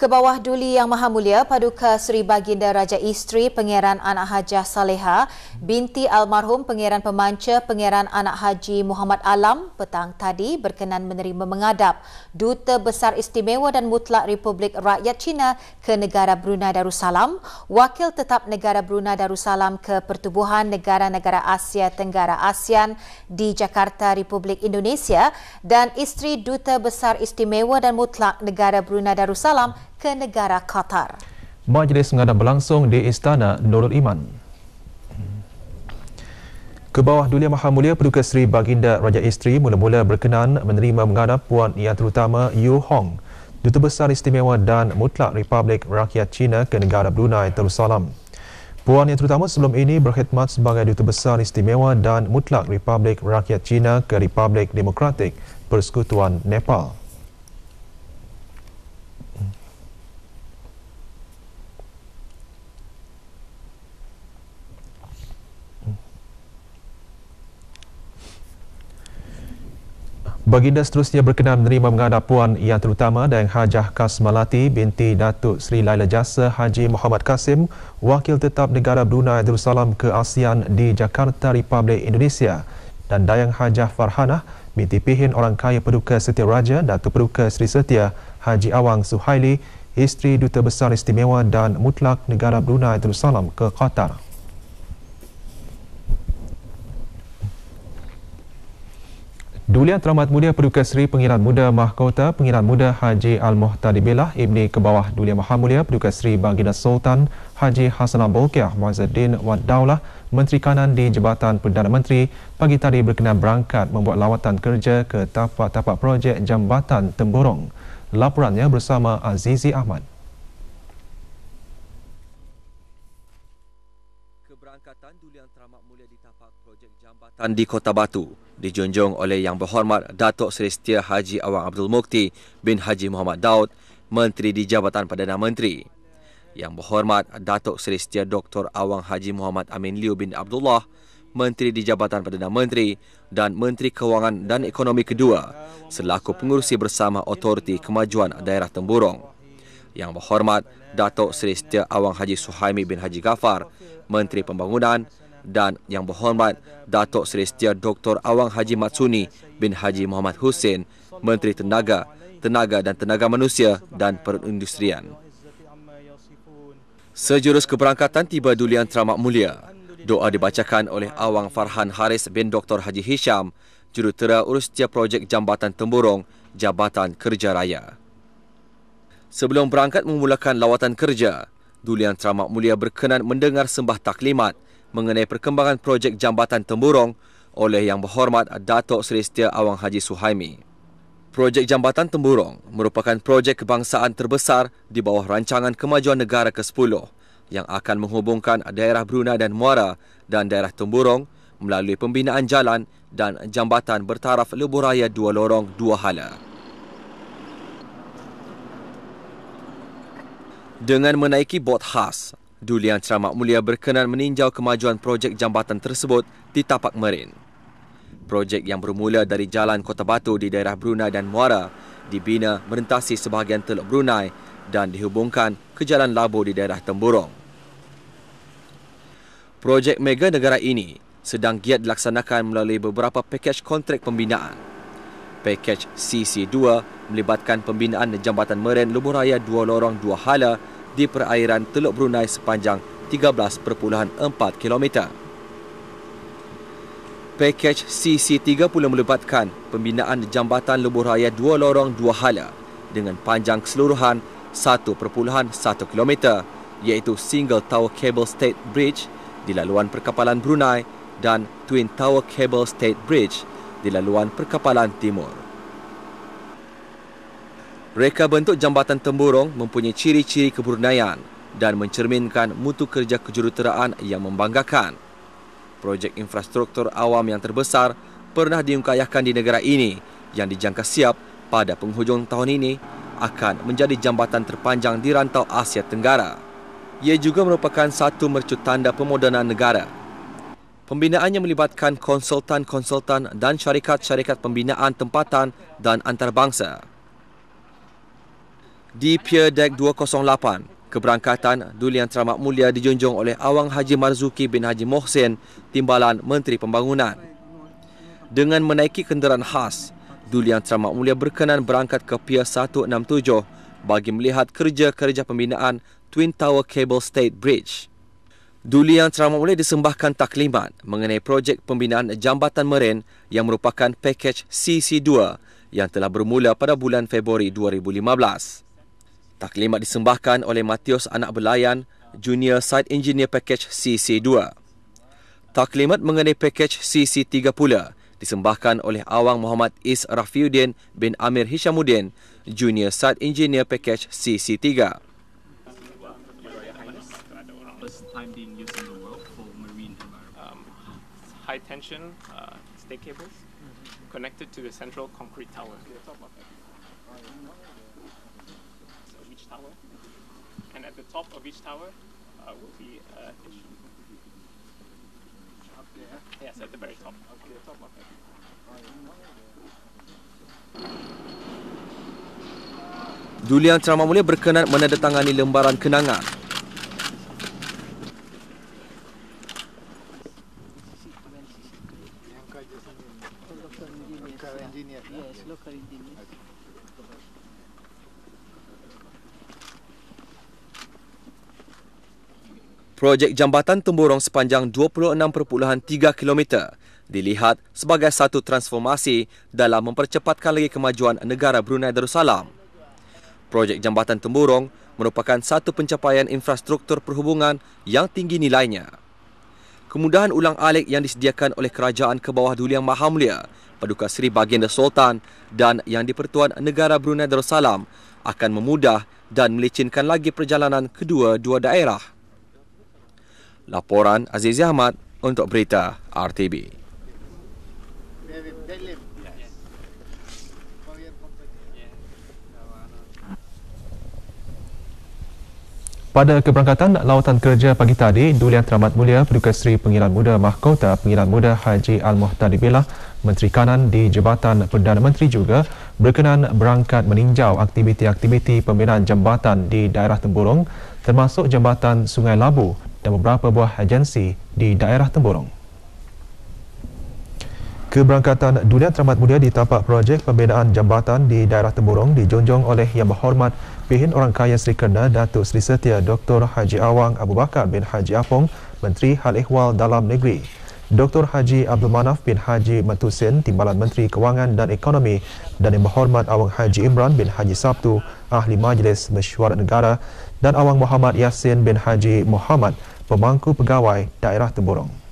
Ke bawah Duli Yang Maha Mulia Paduka Seri Baginda Raja Isteri Pangeran Anak Hajah Saleha binti almarhum Pangeran Pemanca Pangeran Anak Haji Muhammad Alam petang tadi berkenan menerima menghadap Duta Besar Istimewa dan Mutlak Republik Rakyat China ke negara Brunei Darussalam, Wakil Tetap Negara Brunei Darussalam ke Pertubuhan Negara-Negara Asia Tenggara ASEAN di Jakarta, Republik Indonesia dan Isteri Duta Besar Istimewa dan Mutlak Negara Brunei Darussalam ke negara Qatar. Majlis menghadap berlangsung di Istana Nurul Iman. Ke bawah Duli Yang Maha Mulia Paduka Seri Baginda Raja Isteri mula-mula berkenan menerima menghadap Puan Yang Terutama Yu Hong, Duta Besar Istimewa dan Mutlak Republik Rakyat China ke negara Brunei Darussalam. Puan Yang Terutama sebelum ini berkhidmat sebagai Duta Besar Istimewa dan Mutlak Republik Rakyat China ke Republik Demokratik Persekutuan Nepal. Baginda seterusnya berkenan menerima menghadap Puan Yang Terutama Dayang Hajah Kasmalati binti Datuk Seri Laila Jasa Haji Muhammad Kasim, Wakil Tetap Negara Brunei Darussalam ke ASEAN di Jakarta, Republik Indonesia, dan Dayang Hajah Farhanah binti Pihin Orang Kaya Paduka Setia Raja Datuk Paduka Seri Setia Haji Awang Suhaili, Isteri Duta Besar Istimewa dan Mutlak Negara Brunei Darussalam ke Qatar. Duli Yang Teramat Mulia Paduka Seri Pengiran Muda Mahkota Pengiran Muda Haji Al-Muhtadi Billah Ibni ke bawah Duli Yang Maha Mulia Paduka Seri Baginda Sultan Haji Hassanal Bolkiah Muazzuddin Wad Daulah, Menteri Kanan di Jabatan Perdana Menteri, pagi tadi berkenan berangkat membuat lawatan kerja ke tapak-tapak projek Jambatan Temburong. Laporannya bersama Azizi Ahmad. Keberangkatan Duli Yang Teramat Mulia di tapak projek jambatan di Kota Batu dijunjung oleh Yang Berhormat Datuk Seri Setia Haji Awang Abdul Mukti bin Haji Muhammad Daud, Menteri di Jabatan Perdana Menteri. Yang Berhormat Datuk Seri Setia Dr. Awang Haji Muhammad Amin Liu bin Abdullah, Menteri di Jabatan Perdana Menteri dan Menteri Kewangan dan Ekonomi kedua selaku pengurusi bersama Otoriti Kemajuan Daerah Temburong. Yang Berhormat Datuk Seri Setia Awang Haji Suhaimi bin Haji Ghaffar, Menteri Pembangunan, dan Yang Berhormat Datuk Seri Setia Dr. Awang Haji Matsuni bin Haji Muhammad Hussein, Menteri Tenaga dan Tenaga Manusia dan Perindustrian. Sejurus keberangkatan tiba Duli Yang Teramat Mulia. Doa dibacakan oleh Awang Farhan Haris bin Dr. Haji Hisham, Jurutera Urustia Projek Jambatan Temburong, Jabatan Kerja Raya. Sebelum berangkat memulakan lawatan kerja, Duli Yang Teramat Mulia berkenan mendengar sembah taklimat mengenai perkembangan projek Jambatan Temburong oleh Yang Berhormat Datuk Seri Setia Awang Haji Suhaimi. Projek Jambatan Temburong merupakan projek kebangsaan terbesar di bawah Rancangan Kemajuan Negara ke-10 yang akan menghubungkan daerah Brunei dan Muara dan daerah Temburong melalui pembinaan jalan dan jambatan bertaraf lebuh raya 2 lorong 2 hala. Dengan menaiki bot khas, Duli Yang Teramat Mulia berkenan meninjau kemajuan projek jambatan tersebut di tapak Merin. Projek yang bermula dari Jalan Kota Batu di daerah Brunei dan Muara dibina merentasi sebahagian Teluk Brunei dan dihubungkan ke Jalan Labu di daerah Temburong. Projek mega negara ini sedang giat dilaksanakan melalui beberapa pakej kontrak pembinaan. Pakej CC2 melibatkan pembinaan jambatan Merin lebuh raya 2 lorong 2 hala di perairan Teluk Brunei sepanjang 13.4 km. Pakej CC3 pula melibatkan pembinaan jambatan lebuh raya 2 lorong 2 hala dengan panjang keseluruhan 1.1 km, iaitu Single Tower Cable Stayed Bridge di laluan perkapalan Brunei dan Twin Tower Cable Stayed Bridge di laluan perkapalan Timur. Reka bentuk jambatan Temburong mempunyai ciri-ciri kebruneian dan mencerminkan mutu kerja kejuruteraan yang membanggakan. Projek infrastruktur awam yang terbesar pernah diungkayahkan di negara ini yang dijangka siap pada penghujung tahun ini akan menjadi jambatan terpanjang di rantau Asia Tenggara. Ia juga merupakan satu mercut tanda pemodenan negara. Pembinaannya melibatkan konsultan-konsultan dan syarikat-syarikat pembinaan tempatan dan antarabangsa. Di Pier Deck 208, keberangkatan Duli Yang Teramat Mulia dijunjung oleh Awang Haji Marzuki bin Haji Mohsin, Timbalan Menteri Pembangunan. Dengan menaiki kenderaan khas, Duli Yang Teramat Mulia berkenan berangkat ke Pier 167 bagi melihat kerja-kerja pembinaan Twin Tower Cable Stayed Bridge. Duli Yang Teramat Mulia disembahkan taklimat mengenai projek pembinaan jambatan Meren yang merupakan pakej CC2 yang telah bermula pada bulan Februari 2015. Taklimat disembahkan oleh Matius Anak Belayan, Junior Site Engineer Package CC2. Taklimat mengenai pakej CC3 pula disembahkan oleh Awang Muhammad Is Rafiuddin bin Amir Hishamuddin, Junior Site Engineer Package CC3. High tension stay cables connected to the central concrete tower. Each tower, and at the top of each tower will be yes, at the very top. Okay, top of it. Duli Yang Teramat Mulia berkenan menandatangani lembaran kenangan. Projek jambatan temburong sepanjang 26.3 km dilihat sebagai satu transformasi dalam mempercepatkan lagi kemajuan negara Brunei Darussalam. Projek jambatan temburong merupakan satu pencapaian infrastruktur perhubungan yang tinggi nilainya. Kemudahan ulang-alik yang disediakan oleh Kerajaan ke bawah Duli Yang Maha Mulia Paduka Seri Baginda Sultan dan Yang di-Pertuan Negara Brunei Darussalam akan memudah dan melicinkan lagi perjalanan kedua-dua daerah. Laporan Azizi Ahmad untuk Berita RTB. Pada keberangkatan lautan kerja pagi tadi, Duli Yang Teramat Mulia Paduka Seri Pengiran Muda Mahkota Pengiran Muda Haji Al-Muhtadi Billah, Menteri Kanan di Jabatan Perdana Menteri juga berkenan berangkat meninjau aktiviti-aktiviti pembinaan jambatan di daerah Temburong termasuk jambatan Sungai Labu dan beberapa buah agensi di daerah Temburong. Keberangkatan Duli Yang Teramat Mulia di tapak projek pembinaan jambatan di daerah Temburong dijunjung oleh Yang Berhormat Pihin Orang Kaya Seri Kerna Datuk Seri Setia Dr. Haji Awang Abu Bakar bin Haji Apong, Menteri Hal Ehwal Dalam Negeri, Dr. Haji Abdul Manaf bin Haji Matusin, Timbalan Menteri Kewangan dan Ekonomi, dan Yang Berhormat Awang Haji Imran bin Haji Sabtu, Ahli Majlis Mesyuarat Negara, dan Awang Muhammad Yasin bin Haji Muhammad, Pemangku Pegawai Daerah Temburong.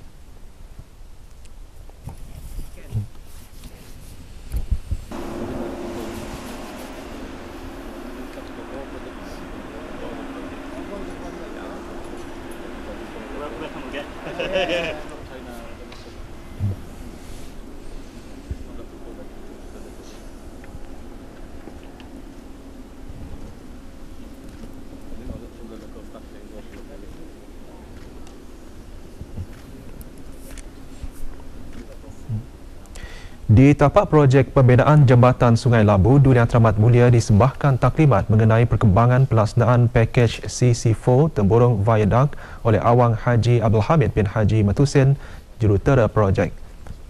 Di tapak projek pembinaan jambatan Sungai Labu, Duli Yang Teramat Mulia disembahkan taklimat mengenai perkembangan pelaksanaan pakej CC4 Temburong Viaduct oleh Awang Haji Abdul Hamid bin Haji Matusin, jurutera projek.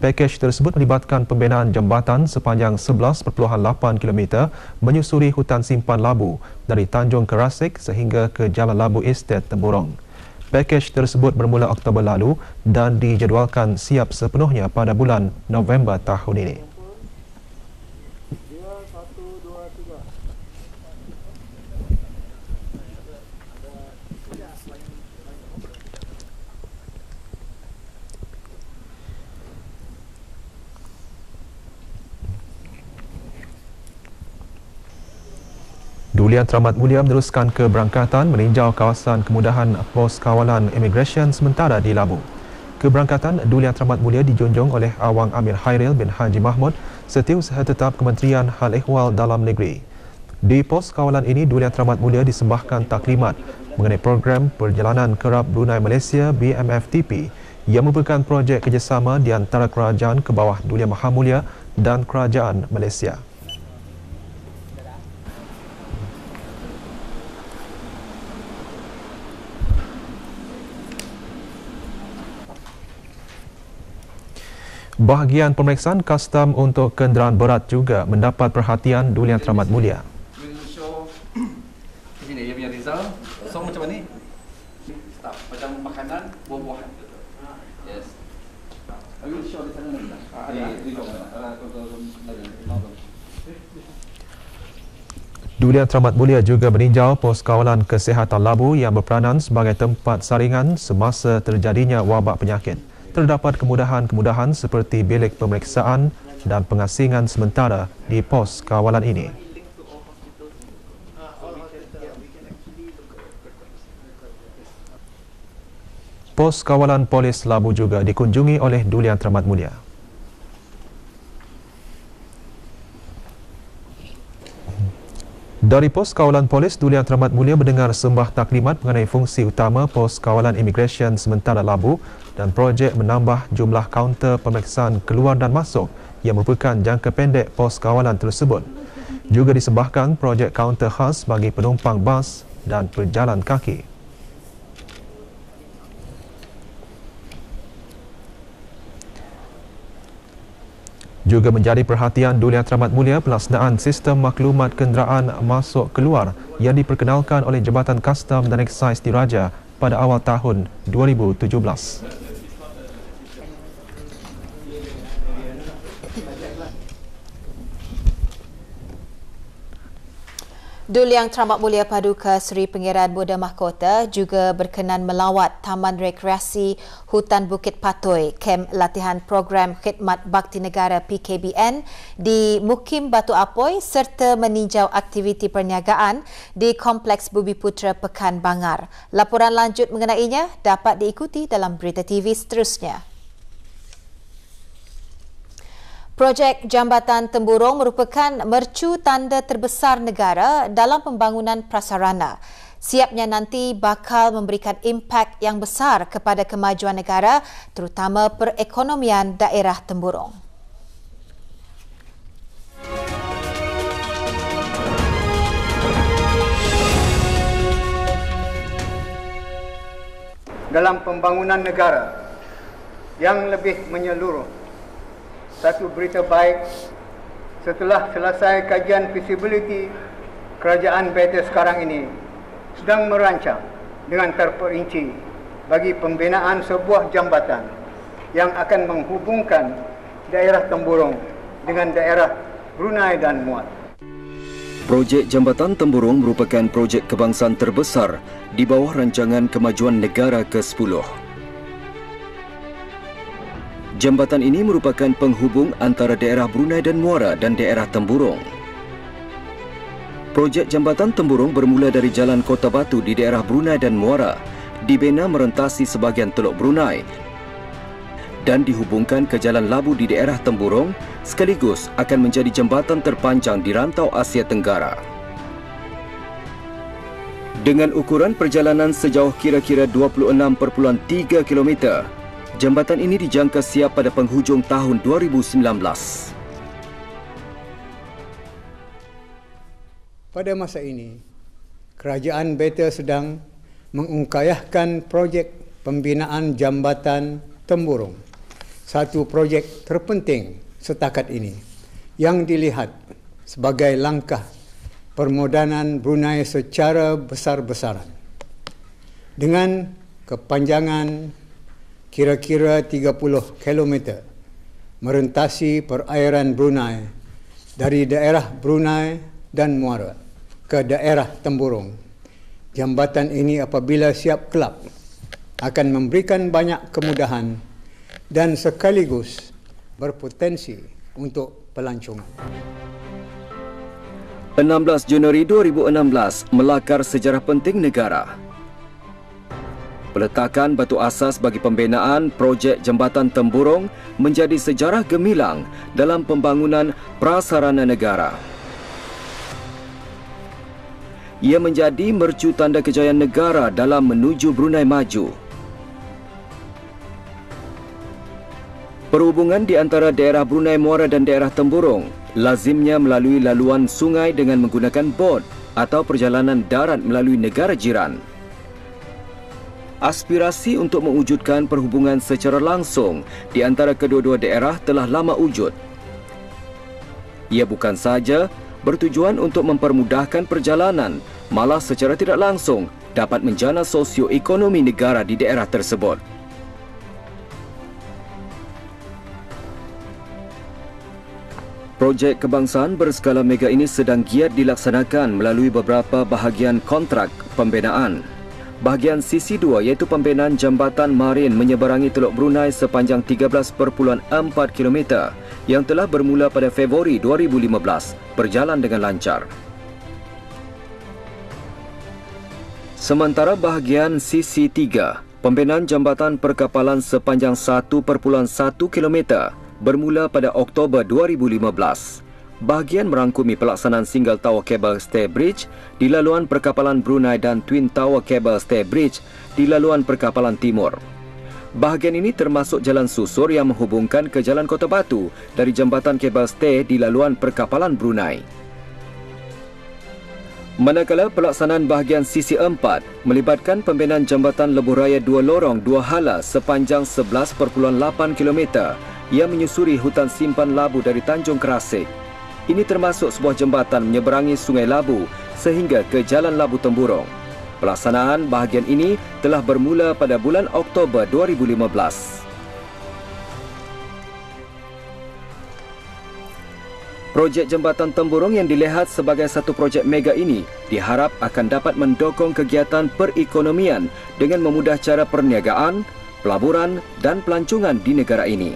Pakej tersebut melibatkan pembinaan jambatan sepanjang 11.8 km menyusuri hutan simpan Labu dari Tanjung Kerasik sehingga ke Jalan Labu Estate Temburong. Pakej tersebut bermula Oktober lalu dan dijadualkan siap sepenuhnya pada bulan November tahun ini. Duli Yang Teramat Mulia meneruskan keberangkatan meninjau kawasan kemudahan pos kawalan imigresen sementara di Labu. Keberangkatan Duli Yang Teramat Mulia dijunjung oleh Awang Amir Hairil bin Haji Mahmud, Setiausaha Tetap Kementerian Hal Ehwal Dalam Negeri. Di pos kawalan ini, Duli Yang Teramat Mulia disembahkan taklimat mengenai program Perjalanan Kerap Brunei Malaysia BMFTP yang merupakan projek kerjasama di antara Kerajaan ke bawah Duli Yang Maha Mulia dan Kerajaan Malaysia. Bahagian pemeriksaan kastam untuk kenderaan berat juga mendapat perhatian Duli Yang Teramat Mulia. Ini dia punya result. So macam ni. Start macam makanan, buah-buahan. Yes. I will show di sana nanti. Duli Yang Teramat Mulia juga meninjau pos kawalan kesihatan Labu yang berperanan sebagai tempat saringan semasa terjadinya wabak penyakit. Terdapat kemudahan-kemudahan seperti bilik pemeriksaan dan pengasingan sementara di pos kawalan ini. Pos kawalan polis Labu juga dikunjungi oleh Duli Yang Teramat Mulia. Dari pos kawalan polis, Duli Yang Teramat Mulia mendengar sembah taklimat mengenai fungsi utama pos kawalan imigresen sementara Labu dan projek menambah jumlah kaunter pemeriksaan keluar dan masuk yang merupakan jangka pendek pos kawalan tersebut. Juga disembahkan projek kaunter khas bagi penumpang bas dan pejalan kaki. Juga menjadi perhatian Duli Yang Teramat Mulia pelaksanaan sistem maklumat kenderaan masuk keluar yang diperkenalkan oleh Jabatan Kastam dan Eksais Diraja pada awal tahun 2017. Duli Yang Teramat Mulia Paduka Seri Pangeran Buddha Mahkota juga berkenan melawat Taman Rekreasi Hutan Bukit Patoi, kem latihan program Khidmat Bakti Negara PKBN di Mukim Batu Apoi serta meninjau aktiviti perniagaan di Kompleks Bumi Putra Pekan Bangar. Laporan lanjut mengenainya dapat diikuti dalam berita TV seterusnya. Projek Jambatan Temburong merupakan mercu tanda terbesar negara dalam pembangunan prasarana. Siapnya nanti bakal memberikan impak yang besar kepada kemajuan negara, terutama perekonomian daerah Temburong. Dalam pembangunan negara yang lebih menyeluruh, satu berita baik, setelah selesai kajian feasibility, Kerajaan BT sekarang ini sedang merancang dengan terperinci bagi pembinaan sebuah jambatan yang akan menghubungkan daerah Temburong dengan daerah Brunei dan Muat. Projek Jambatan Temburong merupakan projek kebangsaan terbesar di bawah Rancangan Kemajuan Negara ke-10. Jambatan ini merupakan penghubung antara daerah Brunei dan Muara dan daerah Temburong. Projek Jambatan Temburong bermula dari Jalan Kota Batu di daerah Brunei dan Muara, dibina merentasi sebahagian Teluk Brunei dan dihubungkan ke Jalan Labu di daerah Temburong, sekaligus akan menjadi jambatan terpanjang di rantau Asia Tenggara. Dengan ukuran perjalanan sejauh kira-kira 26.3 km, jambatan ini dijangka siap pada penghujung tahun 2019. Pada masa ini, Kerajaan BT sedang mengungkayahkan projek pembinaan Jambatan Temburong, satu projek terpenting setakat ini yang dilihat sebagai langkah permodanan Brunei secara besar-besaran. Dengan kepanjangan kira-kira 30 km merentasi perairan Brunei dari daerah Brunei dan Muara ke daerah Temburong. Jambatan ini apabila siap kelap akan memberikan banyak kemudahan dan sekaligus berpotensi untuk pelancongan. 16 Januari 2016 melakar sejarah penting negara. Peletakan batu asas bagi pembinaan projek Jambatan Temburong menjadi sejarah gemilang dalam pembangunan prasarana negara. Ia menjadi mercu tanda kejayaan negara dalam menuju Brunei maju. Perhubungan di antara daerah Brunei Muara dan daerah Temburong lazimnya melalui laluan sungai dengan menggunakan bot atau perjalanan darat melalui negara jiran. aspirasi untuk mewujudkan perhubungan secara langsung di antara kedua-dua daerah telah lama wujud. Ia bukan sahaja bertujuan untuk mempermudahkan perjalanan, malah secara tidak langsung dapat menjana sosioekonomi negara di daerah tersebut. Projek kebangsaan berskala mega ini sedang giat dilaksanakan melalui beberapa bahagian kontrak pembinaan. Bahagian sisi 2 iaitu pembinaan jambatan marin menyeberangi Teluk Brunei sepanjang 13.4 km yang telah bermula pada Februari 2015 berjalan dengan lancar. Sementara bahagian sisi 3, pembinaan jambatan perkapalan sepanjang 1.1 km bermula pada Oktober 2015. Bahagian merangkumi pelaksanaan Single Tower Cable Stay Bridge di laluan perkapalan Brunei dan Twin Tower Cable Stay Bridge di laluan perkapalan Timur. Bahagian ini termasuk jalan susur yang menghubungkan ke Jalan Kota Batu dari jambatan kabel stay di laluan perkapalan Brunei. Manakala pelaksanaan bahagian sisi 4 melibatkan pembinaan jambatan lebuh raya 2 lorong 2 hala sepanjang 11.8 km yang menyusuri hutan simpan labu dari Tanjung Kerasik. Ini termasuk sebuah jambatan menyeberangi Sungai Labu sehingga ke Jalan Labu Temburong. Pelaksanaan bahagian ini telah bermula pada bulan Oktober 2015. Projek Jambatan Temburong yang dilihat sebagai satu projek mega ini diharap akan dapat mendukung kegiatan perekonomian dengan memudah cara perniagaan, pelaburan dan pelancongan di negara ini.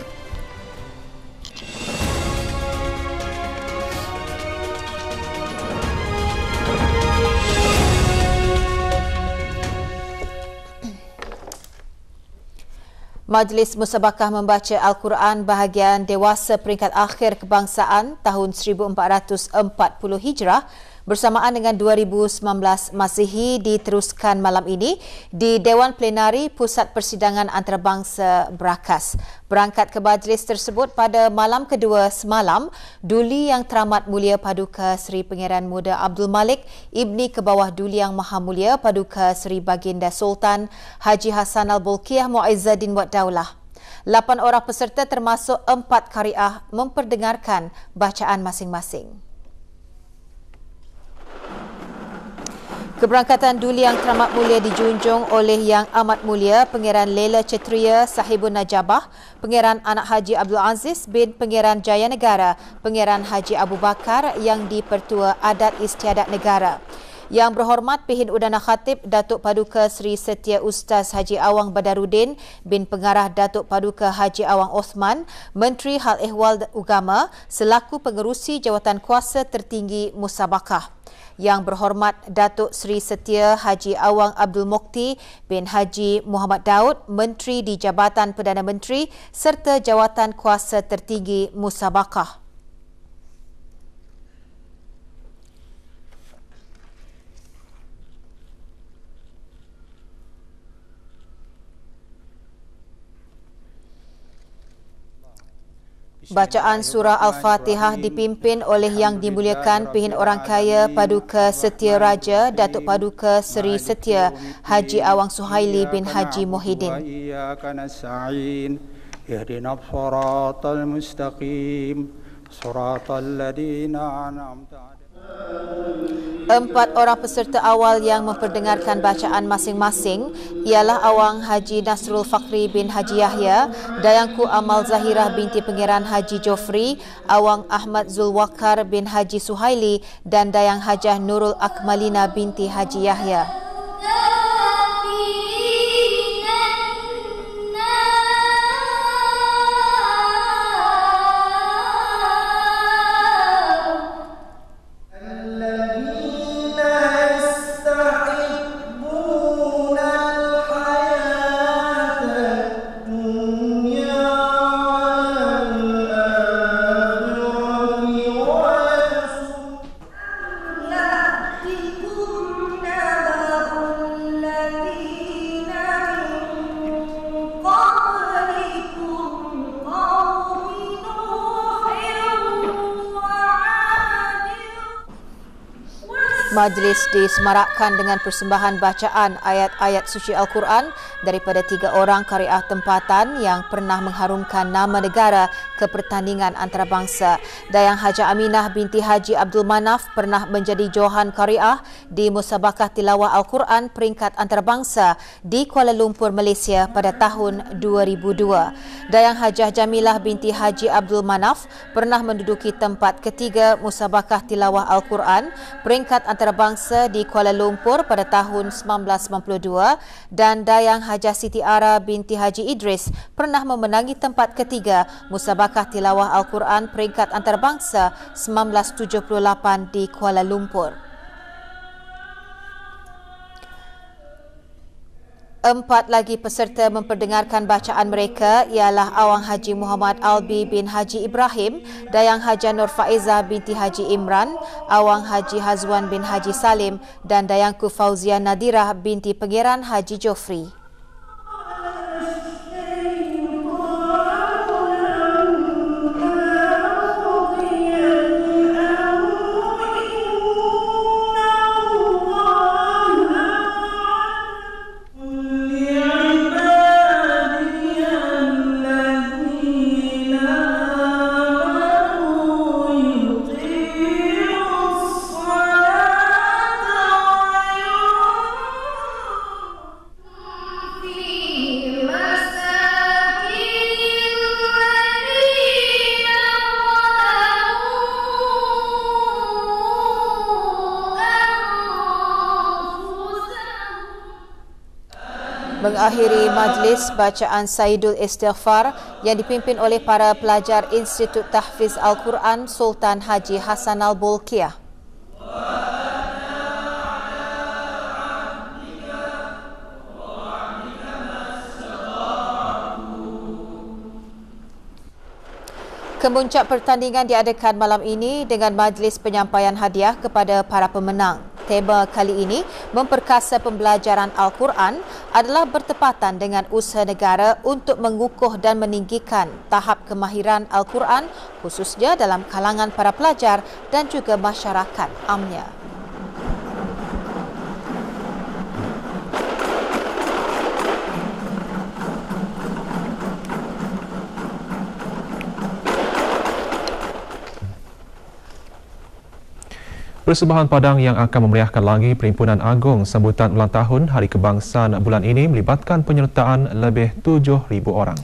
Majlis Musabakah membaca Al-Quran bahagian dewasa peringkat akhir kebangsaan tahun 1440 Hijrah bersamaan dengan 2019 Masihi diteruskan malam ini di Dewan Plenari Pusat Persidangan Antarabangsa Berakas. Berangkat ke majlis tersebut pada malam kedua semalam, Duli Yang Teramat Mulia Paduka Seri Pangeran Muda Abdul Malik, Ibni Kebawah Duli Yang Maha Mulia Paduka Seri Baginda Sultan Haji Hassan Al-Bolkiah Mu'izzuddin Wad Daulah. 8 orang peserta termasuk 4 qariah memperdengarkan bacaan masing-masing. Keberangkatan Duli Yang Teramat Mulia dijunjung oleh Yang Amat Mulia Pangeran Lela Cetria Sahibun Najabah, Pangeran Anak Haji Abdul Aziz bin Pangeran Jaya Negara, Pangeran Haji Abu Bakar yang di-Pertua Adat Istiadat Negara. Yang berhormat Pihin Udana Khatib Datuk Paduka Seri Setia Ustaz Haji Awang Badarudin bin Pengarah Datuk Paduka Haji Awang Osman, Menteri Hal Ehwal Agama selaku pengerusi jawatan kuasa tertinggi Musabakah. Yang berhormat Datuk Seri Setia Haji Awang Abdul Mukti bin Haji Muhammad Daud, Menteri di Jabatan Perdana Menteri serta jawatan kuasa tertinggi Musabakah. Bacaan surah Al-Fatihah dipimpin oleh Yang Dimuliakan Pihin Orang Kaya Paduka Setia Raja Datuk Paduka Seri Setia Haji Awang Suhaili bin Haji Muhyiddin. Ihdinas siratal mustaqim, siratal ladzina an'amta 4 orang peserta awal yang memperdengarkan bacaan masing-masing ialah Awang Haji Nasrul Fakri bin Haji Yahya, Dayangku Amal Zahirah binti Pangeran Haji Jofri, Awang Ahmad Zulwakar bin Haji Suhaili dan Dayang Hajah Nurul Akmalina binti Haji Yahya. Majlis disemarakkan dengan persembahan bacaan ayat-ayat suci Al-Quran daripada 3 orang qariah tempatan yang pernah mengharumkan nama negara ke pertandingan antarabangsa. Dayang Haja Aminah binti Haji Abdul Manaf pernah menjadi johan qariah di Musabakah Tilawah Al-Quran peringkat antarabangsa di Kuala Lumpur, Malaysia pada tahun 2002. Dayang Hajah Jamilah binti Haji Abdul Manaf pernah menduduki tempat ketiga Musabakah Tilawah Al-Quran peringkat antarabangsa di Kuala Lumpur pada tahun 1992 dan Dayang Hajah Siti Ara binti Haji Idris pernah memenangi tempat ketiga Musabakah Tilawah Al-Quran peringkat antarabangsa 1978 di Kuala Lumpur. 4 lagi peserta memperdengarkan bacaan mereka ialah Awang Haji Muhammad Albi bin Haji Ibrahim, Dayang Hajah Nur Faizah binti Haji Imran, Awang Haji Hazwan bin Haji Salim dan Dayangku Fauzia Nadirah binti Pangeran Haji Jofri. Mengakhiri majlis bacaan Saidul Istighfar yang dipimpin oleh para pelajar Institut Tahfiz Al-Quran Sultan Haji Hassanal Bolkiah. Kemuncak pertandingan diadakan malam ini dengan majlis penyampaian hadiah kepada para pemenang. Tema kali ini, memperkasa pembelajaran Al-Quran, adalah bertepatan dengan usaha negara untuk mengukuh dan meninggikan tahap kemahiran Al-Quran khususnya dalam kalangan para pelajar dan juga masyarakat amnya. Persembahan padang yang akan memeriahkan lagi Perhimpunan Agung sambutan ulang tahun Hari Kebangsaan bulan ini melibatkan penyertaan lebih 7,000 orang.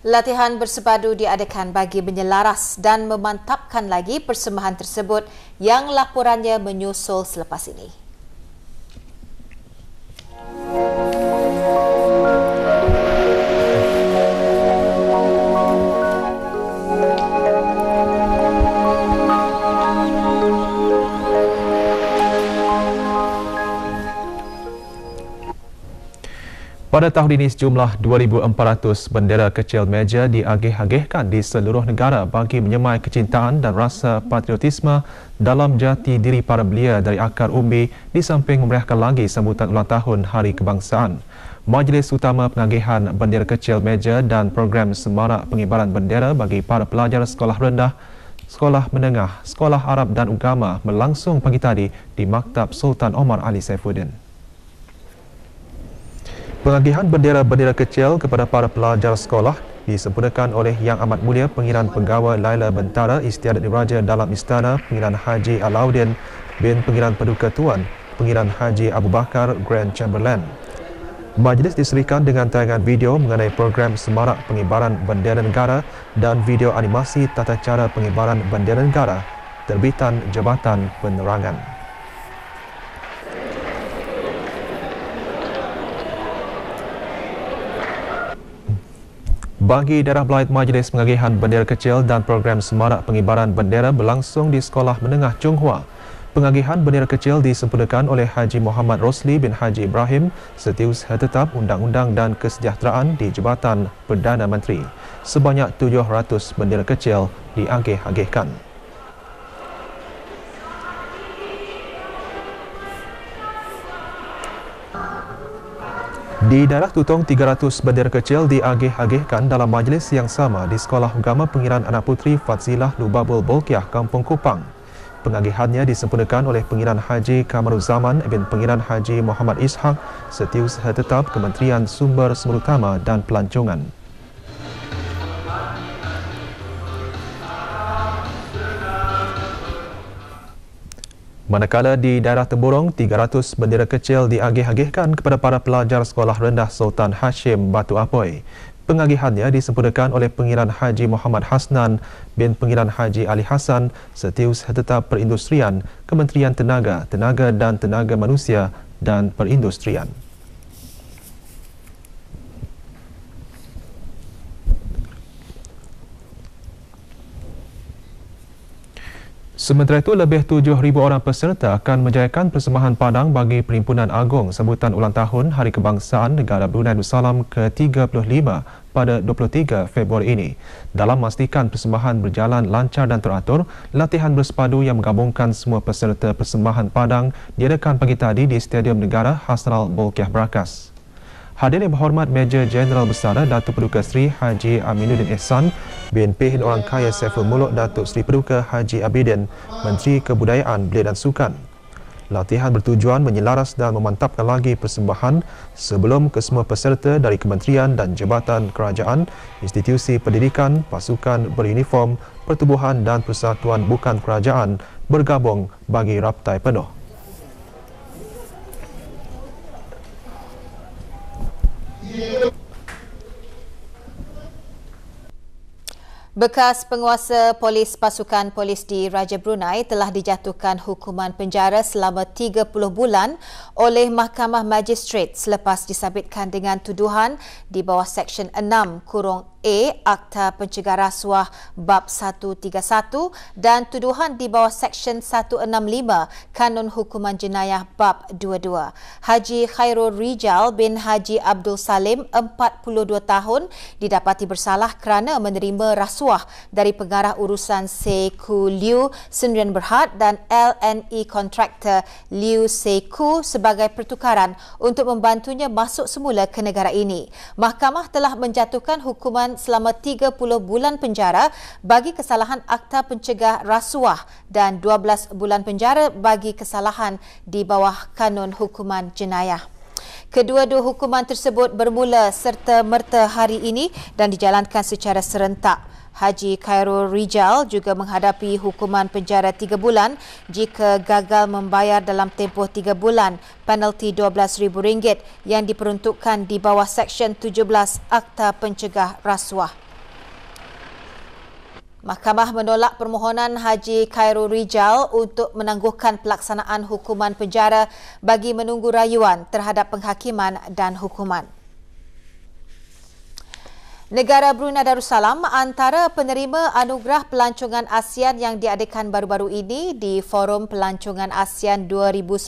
Latihan bersepadu diadakan bagi menyelaras dan memantapkan lagi persembahan tersebut yang laporannya menyusul selepas ini. Pada tahun ini, sejumlah 2,400 bendera kecil meja diagih-agihkan di seluruh negara bagi menyemai kecintaan dan rasa patriotisme dalam jati diri para belia dari akar umbi di samping memeriahkan lagi sambutan ulang tahun Hari Kebangsaan. Majlis Utama Pengagihan Bendera Kecil Meja dan program semarak pengibaran bendera bagi para pelajar sekolah rendah, sekolah menengah, sekolah Arab dan Agama berlangsung pagi tadi di Maktab Sultan Omar Ali Saifuddin. Pengagihan bendera-bendera kecil kepada para pelajar sekolah disempurnakan oleh Yang Amat Mulia Pengiran Pegawai Laila Bentara Istiadat Diraja dalam Istana Pengiran Haji Alauddin bin Pengiran Paduka Tuan Pengiran Haji Abu Bakar Grand Chamberlain. Majlis diserikan dengan tayangan video mengenai program semarak pengibaran bendera negara dan video animasi tata cara pengibaran bendera negara terbitan Jabatan Penerangan. Bagi daerah Belait, majlis pengagihan bendera kecil dan program semarak pengibaran bendera berlangsung di Sekolah Menengah Chonghua. Pengagihan bendera kecil disempurnakan oleh Haji Muhammad Rosli bin Haji Ibrahim, Setiausaha Tetap Undang-Undang dan Kesejahteraan di Jabatan Perdana Menteri. Sebanyak 700 bendera kecil diagih-agihkan. Di daerah Tutong, 300 bendera kecil diagih-agihkan dalam majlis yang sama di Sekolah Agama Pengiran Anak Puteri Fadzilah Lubabul Bolkiah, Kampung Kupang. Pengagihannya disempurnakan oleh Pengiran Haji Kamaruzzaman bin Pengiran Haji Muhammad Ishaq Setiausaha Tetap Kementerian Sumber Sumber Utama dan Pelancongan. Manakala di daerah Temburong, 300 bendera kecil diagih-agihkan kepada para pelajar Sekolah Rendah Sultan Hashim Batu Apoi. Pengagihannya disempurnakan oleh Pengiran Haji Muhammad Hasnan bin Pengiran Haji Ali Hassan Setiausaha Tetap Perindustrian Kementerian Tenaga, Tenaga dan Tenaga Manusia dan Perindustrian. Sementara itu, lebih 7,000 orang peserta akan menjayakan persembahan padang bagi Perhimpunan Agung sambutan ulang tahun Hari Kebangsaan Negara Brunei Darussalam ke-35 pada 23 Februari ini. Dalam memastikan persembahan berjalan lancar dan teratur, latihan bersepadu yang menggabungkan semua peserta persembahan padang diadakan pagi tadi di Stadium Negara Hasral Bolkiah Berakas. Hadirin yang berhormat Major Jeneral Bersara Datuk Paduka Seri Haji Aminuddin Ehsan, BNP Orang Kaya Saiful Muluk Datuk Seri Paduka Haji Abidin, Menteri Kebudayaan, Belia dan Sukan. Latihan bertujuan menyelaras dan memantapkan lagi persembahan sebelum kesemua peserta dari kementerian dan jabatan kerajaan, institusi pendidikan, pasukan beruniform, pertubuhan dan persatuan bukan kerajaan bergabung bagi raptai penuh. Bekas penguasa polis pasukan polis di Raja Brunei telah dijatuhkan hukuman penjara selama 30 bulan oleh Mahkamah Magistrate selepas disabitkan dengan tuduhan di bawah Seksyen 6(A) Akta Pencegah Rasuah Bab 131 dan tuduhan di bawah Seksyen 165 Kanun Hukuman Jenayah Bab 22. Haji Khairul Rijal bin Haji Abdul Salim, 42 tahun, didapati bersalah kerana menerima rasuah dari pengarah urusan Seku Liu Sendirian Berhad dan LNE kontraktor Liu Seku sebagai pertukaran untuk membantunya masuk semula ke negara ini. Mahkamah telah menjatuhkan hukuman selama 30 bulan penjara bagi kesalahan Akta Pencegah Rasuah dan 12 bulan penjara bagi kesalahan di bawah Kanun Hukuman Jenayah. Kedua-dua hukuman tersebut bermula serta-merta hari ini dan dijalankan secara serentak. Haji Khairul Rijal juga menghadapi hukuman penjara 3 bulan jika gagal membayar dalam tempoh 3 bulan penalti RM12,000 yang diperuntukkan di bawah Seksyen 17 Akta Pencegah Rasuah. Mahkamah menolak permohonan Haji Khairul Rijal untuk menangguhkan pelaksanaan hukuman penjara bagi menunggu rayuan terhadap penghakiman dan hukuman. Negara Brunei Darussalam antara penerima anugerah pelancongan ASEAN yang diadakan baru-baru ini di Forum Pelancongan ASEAN 2019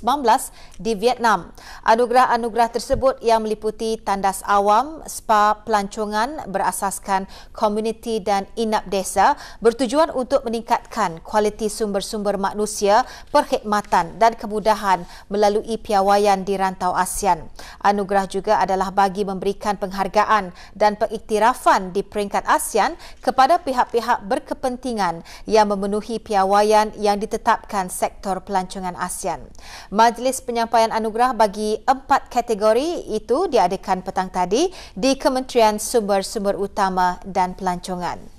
di Vietnam. Anugerah-anugerah tersebut yang meliputi tandas awam, spa pelancongan berasaskan komuniti dan inap desa bertujuan untuk meningkatkan kualiti sumber-sumber manusia, perkhidmatan dan kemudahan melalui piawaian di rantau ASEAN. Anugerah juga adalah bagi memberikan penghargaan dan pengiktirafan di peringkat ASEAN kepada pihak-pihak berkepentingan yang memenuhi piawaian yang ditetapkan sektor pelancongan ASEAN. Majlis penyampaian anugerah bagi 4 kategori itu diadakan petang tadi di Kementerian Sumber-Sumber Utama dan Pelancongan.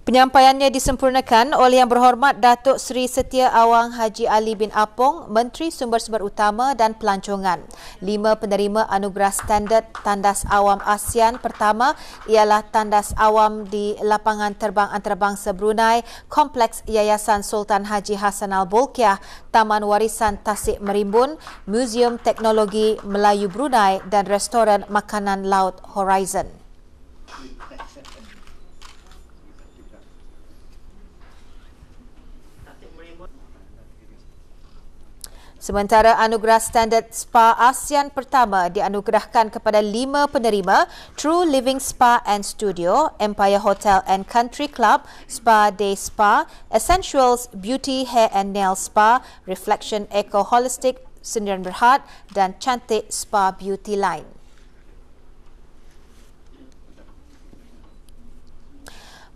Penyampaiannya disempurnakan oleh Yang Berhormat Datuk Seri Setia Awang Haji Ali bin Apong, Menteri Sumber-Sumber Utama dan Pelancongan. 5 penerima anugerah standard Tandas Awam ASEAN pertama ialah Tandas Awam di Lapangan Terbang Antarabangsa Brunei, Kompleks Yayasan Sultan Haji Hassan Al-Bolkiah, Taman Warisan Tasik Merimbun, Museum Teknologi Melayu Brunei dan Restoran Makanan Laut Horizon. Sementara anugerah standard Spa ASEAN pertama dianugerahkan kepada 5 penerima True Living Spa and Studio, Empire Hotel and Country Club, Spa Day Spa, Essentials Beauty Hair and Nail Spa, Reflection Eco Holistic Sendirian Berhad dan Cantik Spa Beauty Line.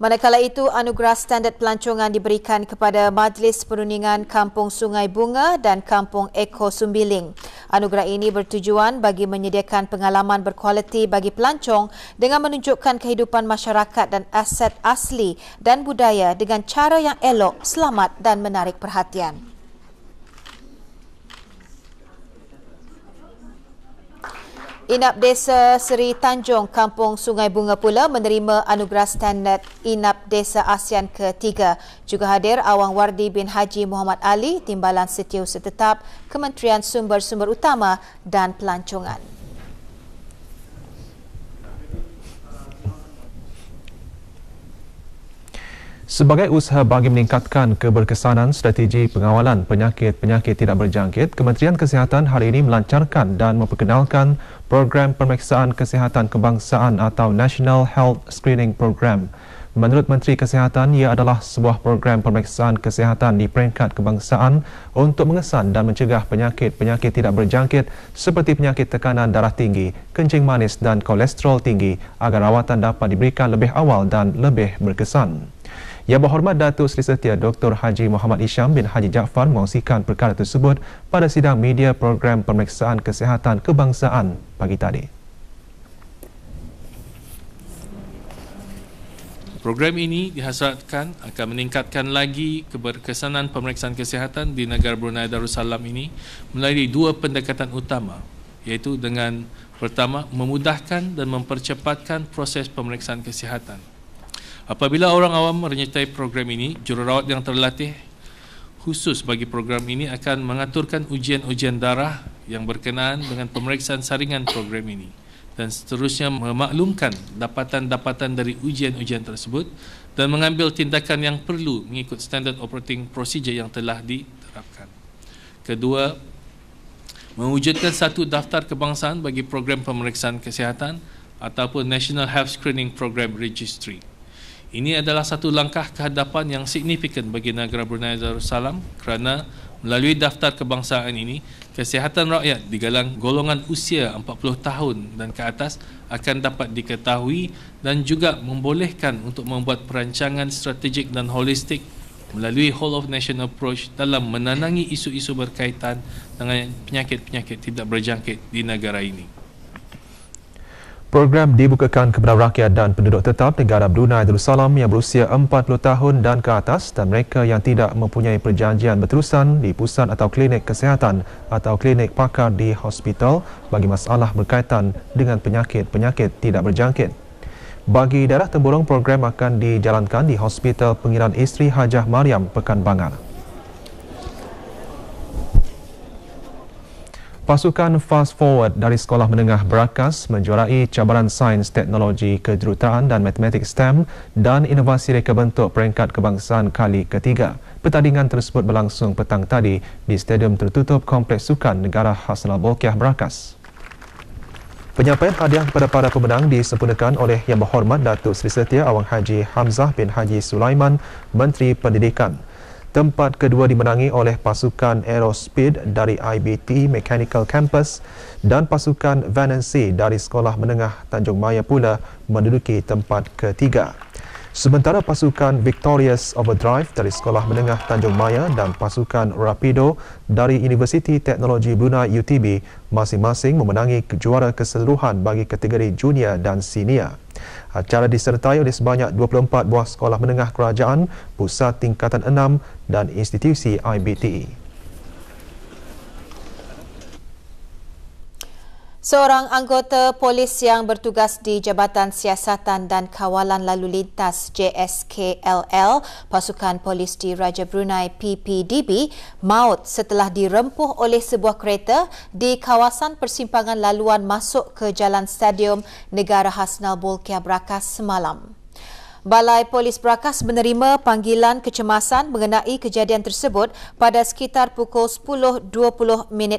Manakala itu, anugerah standard pelancongan diberikan kepada Majlis Perundingan Kampung Sungai Bunga dan Kampung Eko Sumbiling. Anugerah ini bertujuan bagi menyediakan pengalaman berkualiti bagi pelancong dengan menunjukkan kehidupan masyarakat dan aset asli dan budaya dengan cara yang elok, selamat dan menarik perhatian. Inap Desa Seri Tanjung, Kampung Sungai Bunga pula menerima anugerah standard Inap Desa ASEAN ke-3. Juga hadir Awang Wardi bin Haji Muhammad Ali, Timbalan Setiausaha Tetap, Kementerian Sumber-Sumber Utama dan Pelancongan. Sebagai usaha bagi meningkatkan keberkesanan strategi pengawalan penyakit-penyakit tidak berjangkit, Kementerian Kesihatan hari ini melancarkan dan memperkenalkan program pemeriksaan kesihatan kebangsaan atau National Health Screening Program. Menurut Menteri Kesihatan, ia adalah sebuah program pemeriksaan kesihatan di peringkat kebangsaan untuk mengesan dan mencegah penyakit-penyakit tidak berjangkit seperti penyakit tekanan darah tinggi, kencing manis dan kolesterol tinggi agar rawatan dapat diberikan lebih awal dan lebih berkesan. Yang Berhormat Datuk Seri Setia Dr. Haji Muhammad Isham bin Haji Jaafar mengongsikan perkara tersebut pada sidang media program pemeriksaan kesihatan kebangsaan pagi tadi. Program ini dihasratkan akan meningkatkan lagi keberkesanan pemeriksaan kesihatan di negara Brunei Darussalam ini melalui dua pendekatan utama, iaitu dengan pertama, memudahkan dan mempercepatkan proses pemeriksaan kesihatan. Apabila orang awam menyertai program ini, jururawat yang terlatih khusus bagi program ini akan mengaturkan ujian-ujian darah yang berkenaan dengan pemeriksaan saringan program ini dan seterusnya memaklumkan dapatan-dapatan dari ujian-ujian tersebut dan mengambil tindakan yang perlu mengikut standard operating procedure yang telah diterapkan. Kedua, mewujudkan satu daftar kebangsaan bagi program pemeriksaan kesihatan ataupun National Health Screening Program Registry. Ini adalah satu langkah kehadapan yang signifikan bagi negara Brunei Darussalam kerana melalui daftar kebangsaan ini, kesihatan rakyat di golongan usia 40 tahun dan ke atas akan dapat diketahui dan juga membolehkan untuk membuat perancangan strategik dan holistik melalui whole of nation approach dalam menanangi isu-isu berkaitan dengan penyakit-penyakit tidak berjangkit di negara ini. Program dibukakan kepada rakyat dan penduduk tetap negara Brunei Darussalam yang berusia 40 tahun dan ke atas dan mereka yang tidak mempunyai perjanjian berterusan di pusat atau klinik kesihatan atau klinik pakar di hospital bagi masalah berkaitan dengan penyakit-penyakit tidak berjangkit. Bagi daerah Temburong, program akan dijalankan di Hospital Pengiran Isteri Hajah Mariam, Pekan Bangar. Pasukan Fast Forward dari Sekolah Menengah Berakas menjuarai cabaran Sains, Teknologi, Kejuruteraan dan Matematik STEM dan Inovasi Reka Bentuk Peringkat Kebangsaan kali ketiga. Pertandingan tersebut berlangsung petang tadi di Stadium Tertutup Kompleks Sukan Negara Hasnal Bolkiah Berakas. Penyampaian hadiah kepada para pemenang disempurnakan oleh Yang Berhormat Datuk Seri Setia Awang Haji Hamzah bin Haji Sulaiman, Menteri Pendidikan. Tempat kedua dimenangi oleh pasukan Aerospeed dari IBT Mechanical Campus dan pasukan Vanancy dari Sekolah Menengah Tanjung Maya pula menduduki tempat ketiga. Sementara pasukan Victorious Overdrive dari Sekolah Menengah Tanjung Maya dan pasukan Rapido dari Universiti Teknologi Brunei UTB masing-masing memenangi juara keseluruhan bagi kategori junior dan senior. Acara disertai oleh sebanyak 24 buah sekolah menengah kerajaan, pusat tingkatan 6 dan institusi IBT. Seorang anggota polis yang bertugas di Jabatan Siasatan dan Kawalan Lalu Lintas JSKLL, Pasukan Polis di Raja Brunei PPDB, maut setelah dirempuh oleh sebuah kereta di kawasan persimpangan laluan masuk ke Jalan Stadium Negara Hasnal Bolkiah Berakas semalam. Balai Polis Berakas menerima panggilan kecemasan mengenai kejadian tersebut pada sekitar pukul 10.20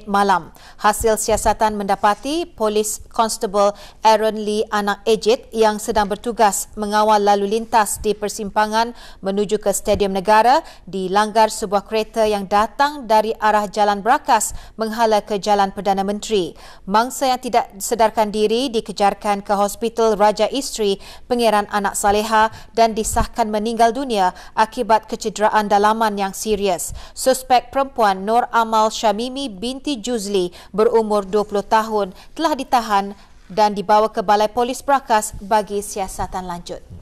malam. Hasil siasatan mendapati Polis Constable Aaron Lee Anak Ejit yang sedang bertugas mengawal lalu lintas di persimpangan menuju ke Stadium Negara dilanggar sebuah kereta yang datang dari arah Jalan Berakas menghala ke Jalan Perdana Menteri. Mangsa yang tidak sedarkan diri dikejarkan ke Hospital Raja Isteri Pangeran Anak Saleha dan disahkan meninggal dunia akibat kecederaan dalaman yang serius. Suspek perempuan Nur Amal Syamimi binti Juzli berumur 20 tahun telah ditahan dan dibawa ke Balai Polis Brakas bagi siasatan lanjut.